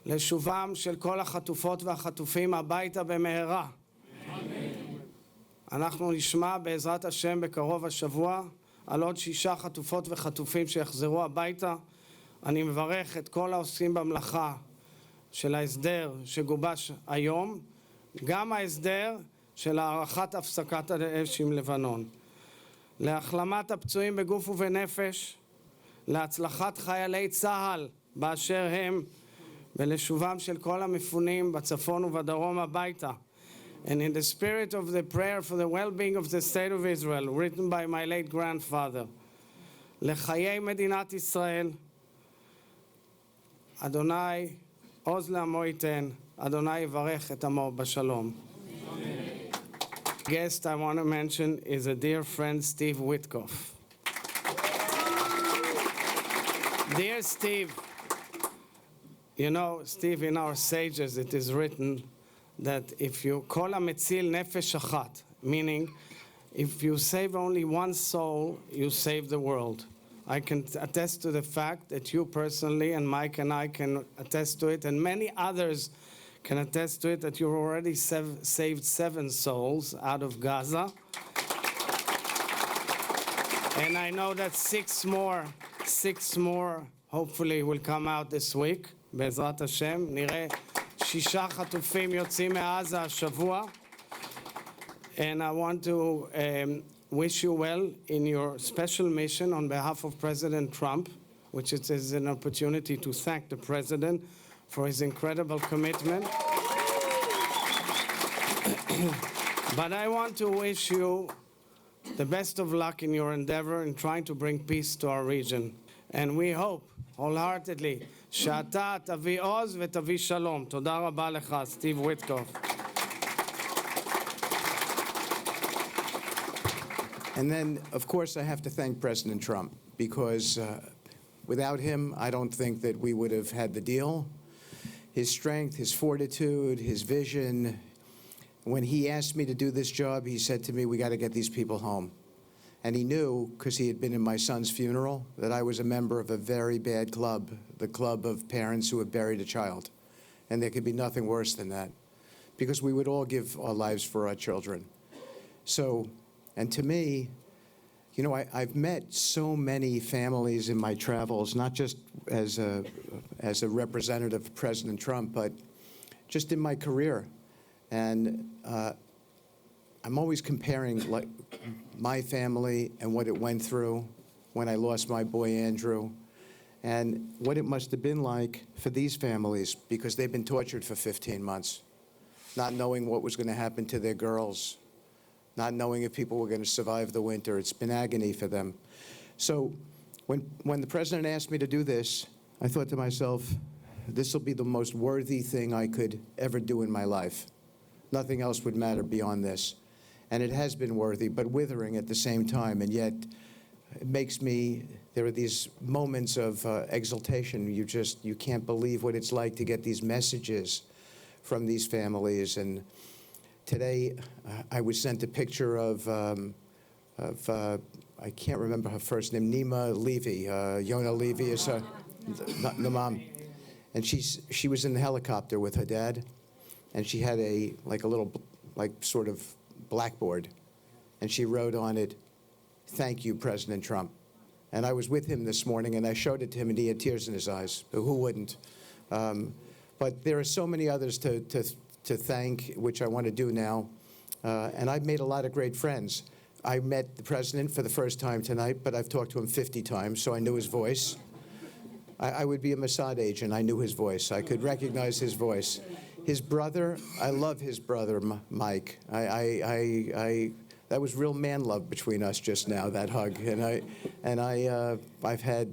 לשובם של כל החטופות והחטופים הביתה במהרה. אנחנו נשמע בעזרת השם בקרוב השבוע על עוד 6 חטופות וחטופים שיחזרו הביתה. אני מברך את כל העוסקים במלאכה של ההסדר שגובש היום, גם ההסדר של הארכת הפסקת האש עם לבנון, להחלמת הפצועים בגוף ובנפש, להצלחת חיילי צה"ל באשר הם, ולשובם של כל המפונים בצפון ובדרום הביתה. And in the spirit of the prayer for the well-being of the state of Israel, written by my late grandfather, לחיי מדינת ישראל, אדוני עוז לעמו ייתן, אדוני יברך את עמו בשלום. Guest I want to mention is a dear friend, Steve Witkoff. Dear Steve, you know, Steve, in our sages it is written that if you call a metzil nefesh achat, meaning if you save only one soul, you save the world. I can attest to the fact that you personally and Mike and I can attest to it, and many others can attest to it, that you've already saved 7 souls out of Gaza. And I know that 6 more hopefully will come out this week. בעזרת השם, נראה 6 חטופים יוצאים מעזה השבוע. And I want to wish you well in your special mission on behalf of President Trump, which is an opportunity to thank the President for his incredible commitment. But I want to wish you the best of luck in your endeavor in trying to bring peace to our region. And we hope wholeheartedly שאתה תביא עוז ותביא שלום. תודה רבה לך, סטיב וויטקוף. And then, of course, I have to thank President Trump, because without him, I don't think that we would have had the deal. His strength, his fortitude, his vision. When he asked me to do this job, he said to me, we got to get these people home. And he knew, because he had been in my son's funeral, that I was a member of a very bad club, the club of parents who have buried a child. And there could be nothing worse than that, because we would all give our lives for our children. So, and to me, you know, I've met so many families in my travels, not just as a representative of President Trump, but just in my career. And I'm always comparing like my family and what it went through when I lost my boy Andrew, and what it must have been like for these families, because they've been tortured for 15 months, not knowing what was going to happen to their girls, not knowing if people were going to survive the winter. It's been agony for them. So when the president asked me to do this, I thought to myself, this will be the most worthy thing I could ever do in my life. Nothing else would matter beyond this. And it has been worthy, but withering at the same time. And yet, it makes me, there are these moments of exultation. You can't believe what it's like to get these messages from these families. And today, I was sent a picture of I can't remember her first name, Nima Levy. Yona Levy is her, the mom. And she was in the helicopter with her dad. And she had a little, sort of blackboard, and she wrote on it, "Thank you, President Trump." And I was with him this morning, and I showed it to him, and he had tears in his eyes. Who wouldn't? But there are so many others to thank, which I want to do now. And I've made a lot of great friends. I met the president for the first time tonight, but I've talked to him 50 times, so I knew his voice. I would be a Mossad agent. I knew his voice. I could recognize his voice. His brother, I love his brother, Mike. That was real man love between us just now, that hug. And I've had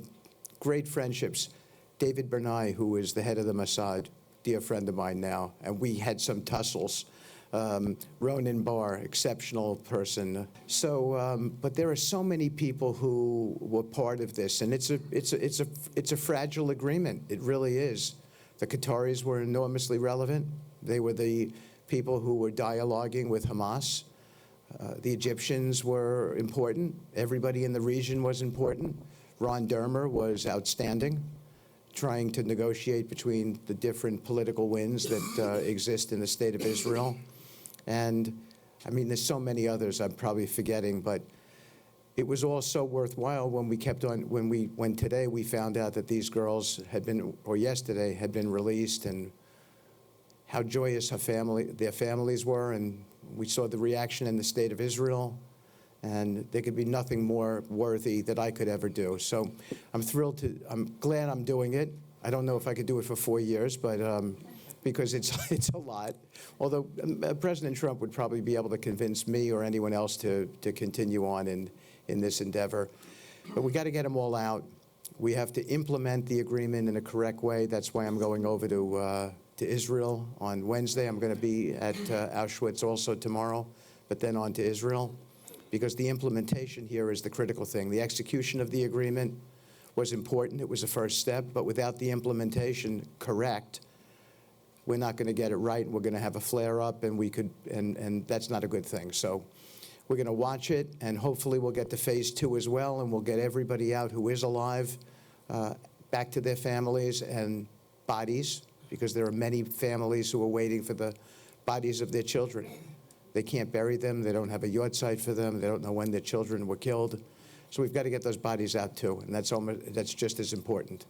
great friendships. David Bernay, who is the head of the Mossad, dear friend of mine now, and we had some tussles. Ronan Barr, exceptional person. So, but there are so many people who were part of this, and it's a fragile agreement. It really is. The Qataris were enormously relevant. They were the people who were dialoguing with Hamas. The Egyptians were important. Everybody in the region was important. Ron Dermer was outstanding. trying to negotiate between the different political winds that exist in the state of Israel. And I mean, there's so many others I'm probably forgetting, but it was all so worthwhile when when today we found out that these girls had been, or yesterday, had been released, and how joyous their families were, and we saw the reaction in the state of Israel, and there could be nothing more worthy that I could ever do. So I'm glad I'm doing it. I don't know if I could do it for 4 years, but because it's a lot. Although President Trump would probably be able to convince me or anyone else to continue on in this endeavor. But we got to get them all out. We have to implement the agreement in a correct way. That's why I'm going over to Israel on Wednesday. I'm going to be at Auschwitz also tomorrow, but then on to Israel, because the implementation here is the critical thing. The execution of the agreement was important. It was a first step, but without the implementation correct, we're not going to get it right. We're going to have a flare-up, and that's not a good thing. So we're going to watch it, and hopefully we'll get to phase 2 as well, and we'll get everybody out who is alive back to their families and bodies, because there are many families who are waiting for the bodies of their children. They can't bury them. They don't have a yard site for them. They don't know when their children were killed. So we've got to get those bodies out too, and that's just as important.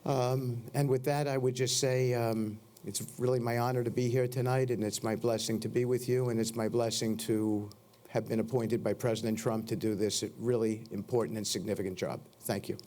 And with that, I would just say it's really my honor to be here tonight, and it's my blessing to be with you, and it's my blessing to have been appointed by President Trump to do this really important and significant job. Thank you.